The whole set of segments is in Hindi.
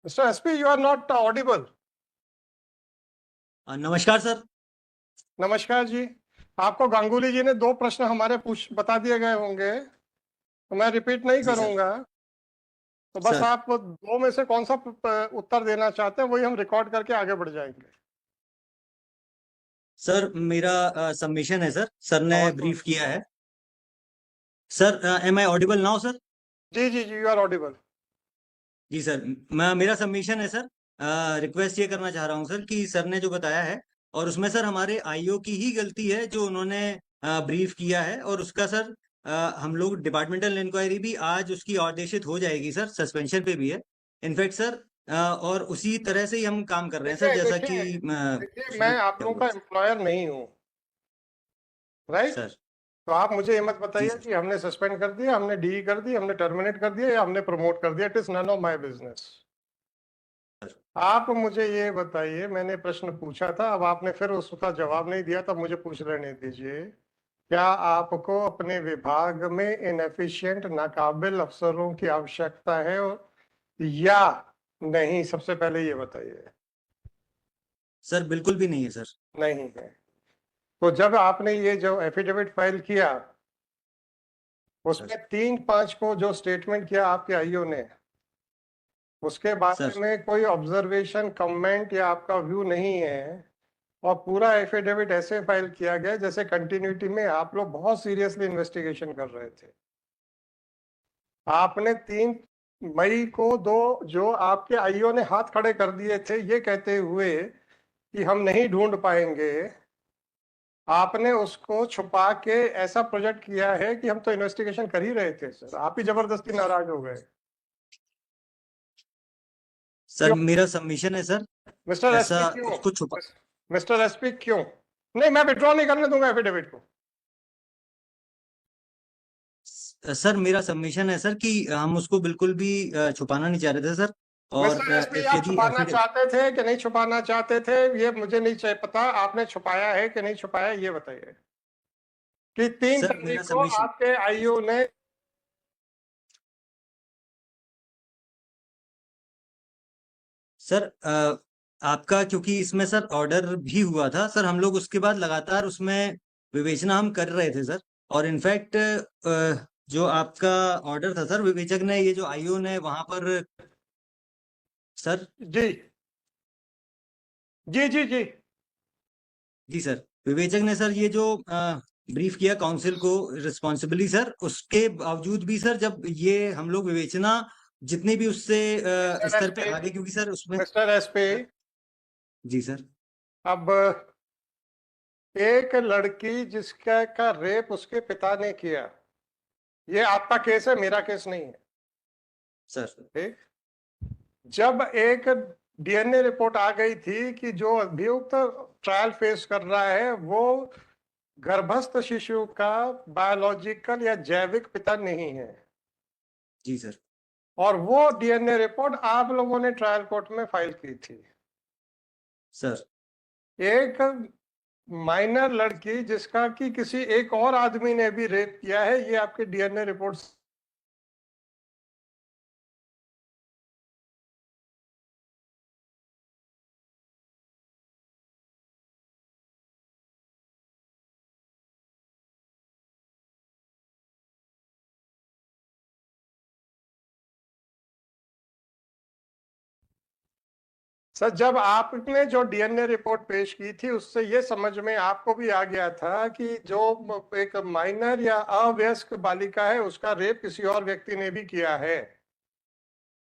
Mr. SP, you are not audible. नमस्कार सर। नमस्कार जी। आपको गांगुली जी ने 2 प्रश्न हमारे बता दिए गए होंगे, तो मैं रिपीट नहीं जी सर। करूंगा। तो बस सर आप 2 में से कौन सा उत्तर देना चाहते हैं वही हम रिकॉर्ड करके आगे बढ़ जाएंगे। सर मेरा सबमिशन है सर। सर ने और तो ब्रीफ किया है। Sir am I audible now sir? जी जी जी, यू आर ऑडिबल। जी सर, मेरा सबमिशन है सर। रिक्वेस्ट ये करना चाह रहा हूँ सर कि सर ने जो बताया है और उसमें सर हमारे आईओ की ही गलती है जो उन्होंने ब्रीफ किया है, और उसका सर हम लोग डिपार्टमेंटल इंक्वायरी भी आज उसकी आदेशित हो जाएगी सर, सस्पेंशन पे भी है इनफैक्ट सर। और उसी तरह से ही हम काम कर रहे हैं सर, देखिए जैसा देखिए कि देखिए, मैं आप लोगों का एम्प्लॉयर नहीं हूँ, राइट? सर। तो आप मुझे ये मत जी बताइए सर। कि हमने सस्पेंड कर दिया, हमने डी कर दी, हमने टर्मिनेट कर दिया या हमने प्रमोट कर दिया। It is none of my business. आप मुझे ये बताइए, मैंने प्रश्न पूछा था, अब आपने फिर उसका जवाब नहीं दिया, तब मुझे पूछ लेने दीजिए। क्या आपको अपने विभाग में इनएफिशिएंट नाकाबिल अफसरों की आवश्यकता है या नहीं? सबसे पहले ये बताइए। सर बिल्कुल भी नहीं है सर। नहीं है। तो जब आपने ये जो एफिडेविट फाइल किया, उसमें 3-5 को जो स्टेटमेंट किया आपके आईओ ने, उसके बारे सर में कोई ऑब्जर्वेशन, कमेंट या आपका व्यू नहीं है, और पूरा एफिडेविट ऐसे फाइल किया गया जैसे कंटिन्यूटी में आप लोग बहुत सीरियसली इन्वेस्टिगेशन कर रहे थे। आपने 3 मई को जो आपके आईओ ने हाथ खड़े कर दिए थे ये कहते हुए कि हम नहीं ढूंढ पाएंगे, आपने उसको छुपा के ऐसा प्रोजेक्ट किया है कि हम तो इन्वेस्टिगेशन कर ही रहे थे। सर आप ही जबरदस्ती नाराज हो गए। सर मेरा सबमिशन है सर। मिस्टर ऐसा एसपी क्यों? उसको छुपा। मिस्टर एसपी क्यों? नहीं, मैं विड्रॉ नहीं करने दूंगा एफिडेविट को। सर मेरा सबमिशन है सर कि हम उसको बिल्कुल भी छुपाना नहीं चाह रहे थे सर। और मिस्टर एसपी, आप यदि छुपाना एफिडेविट। चाहते थे कि नहीं छुपाना चाहते थे ये मुझे नहीं पता। आपने छुपाया है कि नहीं छुपाया ये बताइए। कि 3 सर मेरा तारीख को सबमिशन। आपके आईओ ने सर आपका क्योंकि इसमें सर ऑर्डर भी हुआ था सर, हम लोग उसके बाद लगातार उसमें विवेचना हम कर रहे थे सर। और इनफैक्ट जो आपका ऑर्डर था सर, विवेचक ने ये जो आईओ ने वहां पर सर। जी जी जी जी जी सर, विवेचक ने सर ये जो ब्रीफ किया काउंसिल को रिस्पॉन्सिबली सर, उसके बावजूद भी सर जब ये हम लोग विवेचना जितनी भी उससे मिस्टर स्तर पे एसपी, आगे, क्योंकि सर उसमें। मिस्टर एसपी, जी सर। अब एक लड़की जिसका का रेप उसके पिता ने किया, ये आपका केस है, मेरा केस नहीं है। सर ठीक? जब एक डीएनए रिपोर्ट आ गई थी कि जो अभियुक्त ट्रायल फेस कर रहा है वो गर्भस्थ शिशु का बायोलॉजिकल या जैविक पिता नहीं है, जी सर। और वो डीएनए रिपोर्ट आप लोगों ने ट्रायल कोर्ट में फाइल की थी। सर एक माइनर लड़की जिसका कि किसी एक और आदमी ने भी रेप किया है, ये आपके डीएनए रिपोर्ट। सर जब आपने जो डीएनए रिपोर्ट पेश की थी उससे ये समझ में आपको भी आ गया था कि जो एक माइनर या अवयस्क बालिका है उसका रेप किसी और व्यक्ति ने भी किया है।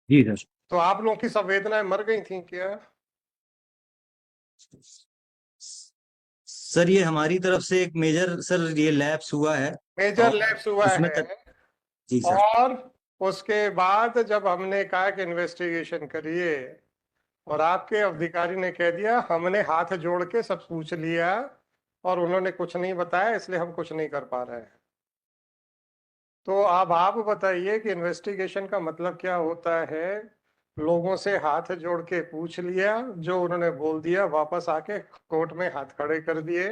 जी सर। तो आप लोगों की संवेदनाएं मर गई थी क्या? सर ये हमारी तरफ से एक मेजर सर ये लैप्स हुआ है। मेजर और लैप्स हुआ उसमें है। जी सर। और उसके बाद जब हमने कहा कि इन्वेस्टिगेशन करिए, और आपके अधिकारी ने कह दिया हमने हाथ जोड़ के सब पूछ लिया और उन्होंने कुछ नहीं बताया इसलिए हम कुछ नहीं कर पा रहे हैं। तो अब आप बताइए कि इन्वेस्टिगेशन का मतलब क्या होता है? लोगों से हाथ जोड़ के पूछ लिया, जो उन्होंने बोल दिया वापस आके कोर्ट में हाथ खड़े कर दिए,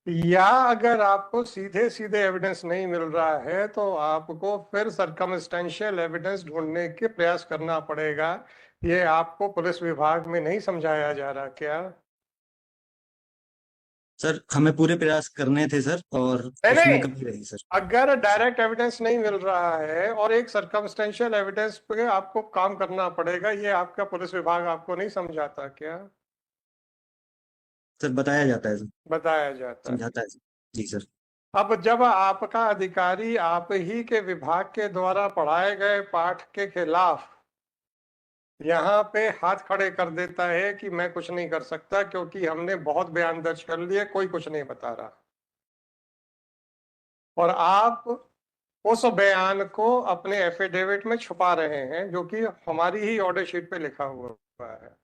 या अगर आपको सीधे सीधे एविडेंस नहीं मिल रहा है तो आपको फिर सरकमस्टेंशियल एविडेंस ढूंढने के प्रयास करना पड़ेगा। ये आपको पुलिस विभाग में नहीं समझाया जा रहा क्या? सर हमें पूरे प्रयास करने थे सर, और नहीं उसमें नहीं, कमी रही सर। अगर डायरेक्ट एविडेंस नहीं मिल रहा है और एक सरकमस्टेंशियल एविडेंस पे आपको काम करना पड़ेगा, ये आपका पुलिस विभाग आपको नहीं समझाता क्या? सर बताया जाता है सर, बताया जाता है। समझाता है सर। जी सर। अब जब आपका अधिकारी आप ही के विभाग के द्वारा पढ़ाए गए पाठ के खिलाफ यहाँ पे हाथ खड़े कर देता है कि मैं कुछ नहीं कर सकता क्योंकि हमने बहुत बयान दर्ज कर लिए, कोई कुछ नहीं बता रहा, और आप उस बयान को अपने एफिडेविट में छुपा रहे हैं जो कि हमारी ही ऑर्डर शीट पे लिखा हुआ है,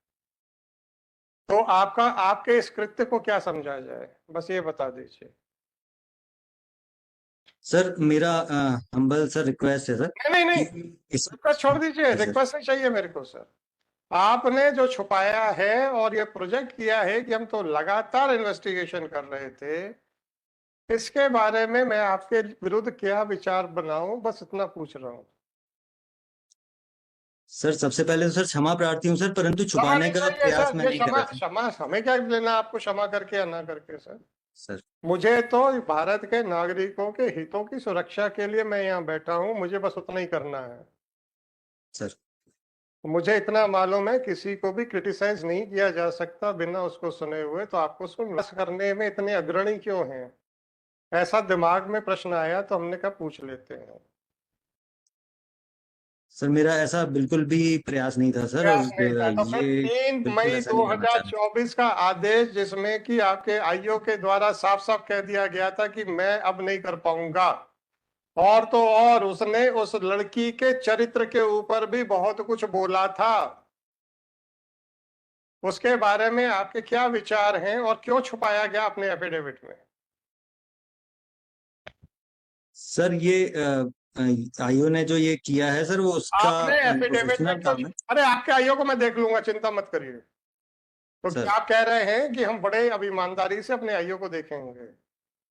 तो आपका आपके इस कृत्य को क्या समझा जाए, बस ये बता दीजिए। सर मेरा हम्बल सर रिक्वेस्ट है सर नहीं नहीं नहीं, कि इस। रिक्वेस्ट छोड़ दीजिए, जी सर। रिक्वेस्ट नहीं चाहिए मेरे को सर। आपने जो छुपाया है और ये प्रोजेक्ट किया है कि हम तो लगातार इन्वेस्टिगेशन कर रहे थे, इसके बारे में मैं आपके विरुद्ध क्या विचार बनाऊं, बस इतना पूछ रहा हूं। सर सबसे पहले तो सर क्षमा प्रार्थी हूँ सर, परंतु क्षमा छुपाने नहीं का चाहिए प्रयास सर, मैं ये नहीं कर क्षमा रहा था। क्षमा हमें क्या लेना आपको क्षमा करके या ना करके सर। सर। मुझे तो भारत के नागरिकों के हितों की सुरक्षा के लिए मैं यहाँ बैठा हूँ, मुझे बस उतना ही करना है। सर। मुझे इतना मालूम है किसी को भी क्रिटिसाइज नहीं किया जा सकता बिना उसको सुने हुए, तो आपको उसको नष्ट करने में इतने अग्रणी क्यों हैं? ऐसा दिमाग में प्रश्न आया तो हमने कहा पूछ लेते हैं। सर मेरा ऐसा बिल्कुल भी प्रयास नहीं था सर, और प्रयास नहीं था तो फिर ये 3 बिल्कुल मई ऐसा नहीं होना चाहिए। 2024 का आदेश जिसमें कि आपके आईओ के द्वारा साफ साफ कह दिया गया था कि मैं अब नहीं कर पाऊंगा, और तो और उसने उस लड़की के चरित्र के ऊपर भी बहुत कुछ बोला था, उसके बारे में आपके क्या विचार हैं और क्यों छुपाया गया अपने एफिडेविट में? सर ये आईओ ने जो ये किया है सर, वो उसका आपने एफिडेविट में प्रोफेशनल क्यों काम है। अरे आपके आईओ को मैं देख लूंगा, चिंता मत करिए। तो क्या सर। आप कह रहे हैं कि हम बड़े अब ईमानदारी से अपने आईओ को देखेंगे?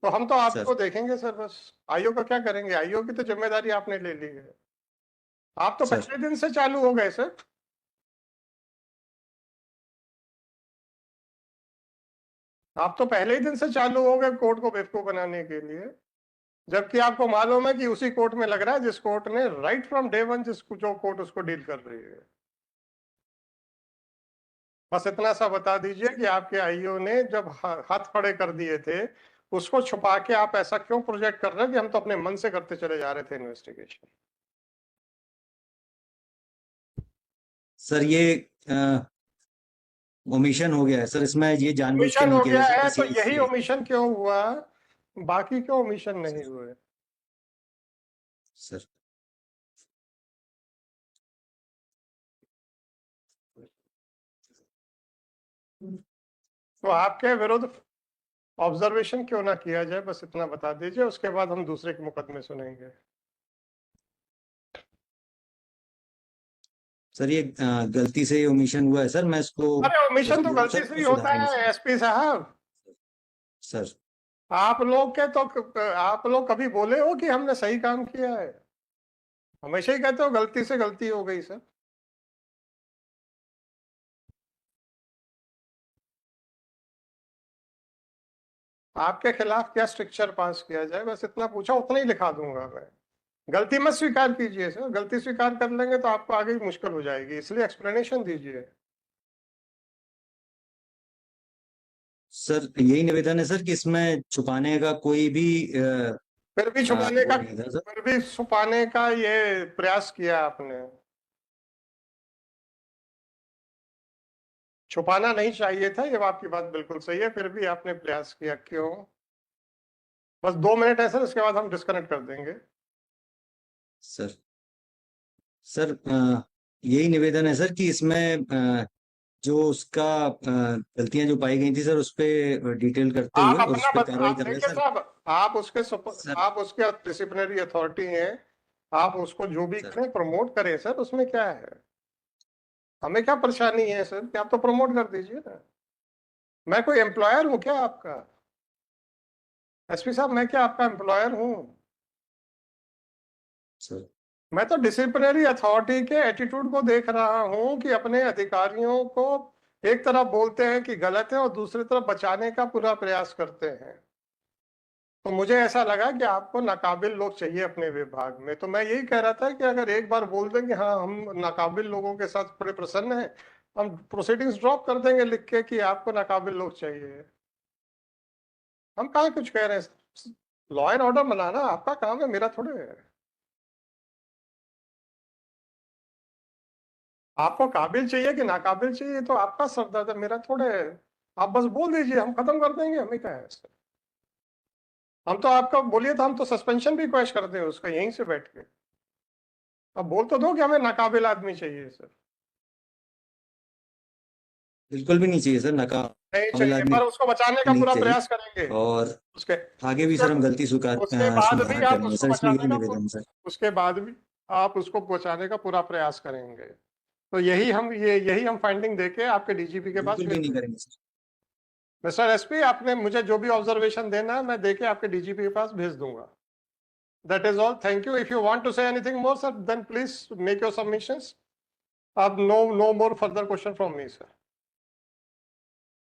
तो हम तो सर। आपको देखेंगे सर, बस आईओ का क्या करेंगे? आईओ की तो जिम्मेदारी आपने ले ली है, आप तो सर। पहले दिन से चालू हो गए सर। आप तो पहले ही दिन से चालू हो गए कोर्ट को बेवकूफ बनाने के लिए, जबकि आपको मालूम है कि उसी कोर्ट में लग रहा है जिस कोर्ट ने राइट फ्रॉम डे वन जिसको जो कोर्ट उसको डील कर रही है। बस इतना सा बता दीजिए कि आपके आईओ ने जब हाथ खड़े कर दिए थे, उसको छुपा के आप ऐसा क्यों प्रोजेक्ट कर रहे हैं कि हम तो अपने मन से करते चले जा रहे थे इन्वेस्टिगेशन? सर ये ओमिशन हो गया है सर, इसमें ये जानबूझ के ओमिशन नहीं हो किया गया गया सर, है बस तो ये यही इसलिए। ओमिशन क्यों हुआ, बाकी क्यों ओमिशन नहीं सर। हुए? सर। तो आपके विरुद्ध ऑब्जर्वेशन क्यों ना किया जाए, बस इतना बता दीजिए, उसके बाद हम दूसरे के मुकदमे सुनेंगे। सर ये गलती से ओमिशन हुआ है सर, मैं इसको अरे ओमिशन तो सही हूँ गलती सर, से मैं ही होता सुधारेंगे है सर। एसपी साहब। सर। आप लोग के तो आप लोग कभी बोले हो कि हमने सही काम किया है? हमेशा ही कहते हो गलती से गलती हो गई सर। आपके खिलाफ क्या स्ट्रिक्चर पास किया जाए, बस इतना पूछा, उतना ही लिखा दूंगा मैं। गलती मत स्वीकार कीजिए सर, गलती स्वीकार कर लेंगे तो आपको आगे मुश्किल हो जाएगी, इसलिए एक्सप्लेनेशन दीजिए। सर यही निवेदन है सर कि इसमें छुपाने का कोई भी फिर भी छुपाने वो का नहीं था सर। फिर भी छुपाने का ये प्रयास किया आपने। छुपाना नहीं चाहिए था, ये आपकी बात बिल्कुल सही है, फिर भी आपने प्रयास किया, क्यों? बस 2 मिनट है सर, इसके बाद हम डिस्कनेक्ट कर देंगे। सर। सर यही निवेदन है सर कि इसमें जो उसका गलतियां जो पाई गई थी सर, उस पे डिटेल करते आप हुए और उस अपना पे कार्रवाई आप कर रहे हैं देखिए सर। साहब, सर। आप उसके डिसिप्लिनरी अथॉरिटी हैं, आप उसको जो भी सर। करें प्रमोट करें सर, उसमें क्या है? हमें क्या परेशानी है सर कि आप तो प्रमोट कर दीजिए ना। मैं कोई एम्प्लॉयर हूं क्या आपका? एसपी साहब, मैं क्या आपका एम्प्लॉयर हूँ? सर मैं तो डिसिप्लिनरी अथॉरिटी के एटीट्यूड को देख रहा हूँ कि अपने अधिकारियों को एक तरफ बोलते हैं कि गलत है और दूसरी तरफ बचाने का पूरा प्रयास करते हैं। तो मुझे ऐसा लगा कि आपको नाकाबिल लोग चाहिए अपने विभाग में। तो मैं यही कह रहा था कि अगर एक बार बोल दें कि हाँ हम नाकाबिल लोगों के साथ बड़े प्रसन्न हैं, हम प्रोसीडिंग्स ड्रॉप कर देंगे लिख के कि आपको नाकाबिल लोग चाहिए। हम कहाँ कुछ कह रहे हैं? लॉ एंड ऑर्डर बनाना आपका काम है, मेरा थोड़े है। आपको काबिल चाहिए कि नाकाबिल चाहिए तो आपका सरदर्द है, मेरा थोड़े है। आप बस बोल दीजिए, हम खत्म कर देंगे, हमें क्या है इससे। हम तो आपका बोलिए तो हम तो सस्पेंशन भी क्वेश्चन करते हैं उसका यहीं से बैठ के। अब बोल तो दो कि हमें नाकाबिल आदमी चाहिए सर। बिल्कुल भी नहीं चाहिए सर, नहीं नाकाबिल चाहिए, आदमी पर उसको बचाने का नहीं पूरा चाहिए। प्रयास करेंगे। और उसके आगे भी उसके सर हम गलती उसके बाद भी स्वीकार आप करेंगे उसको सर, इसमें यही बचाने का निवेदन है सर। उसके बाद भी आप उसको बचाने का पूरा प्रयास करेंगे। तो यही हम फाइंडिंग देके आपके डीजीपी के पास बिल्कुल भी भेज नहीं देंगे। करेंगे सर। मिस्टर एसपी, आपने मुझे जो भी ऑब्जर्वेशन देना है मैं देके आपके डीजीपी के पास भेज दूंगा। That is all. Thank you. If you want to say anything more, sir, then please make your submissions. No more further question from me, sir.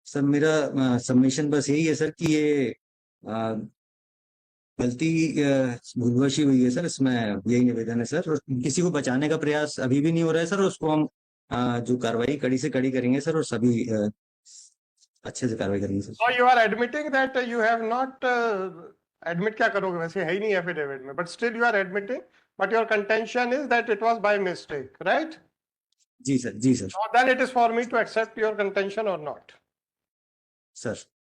Sir मेरा सबमिशन बस यही है सर कि ये अ, गलती भूलवश ही हुई है सर, इसमें यही निवेदन है सर। और किसी को बचाने का प्रयास अभी भी नहीं हो रहा है सर, उसको हम जो कार्रवाई कड़ी से कड़ी करेंगे सर, और सभी अच्छे से कार्रवाई करेंगे sir. So you are admitting that you have not admit क्या करोगे, वैसे है ही नहीं एफिडेविट में, but still you are admitting, but your contention is that it was by mistake, right? जी सर, जी sir. So then it is for me to accept your contention or not. Sir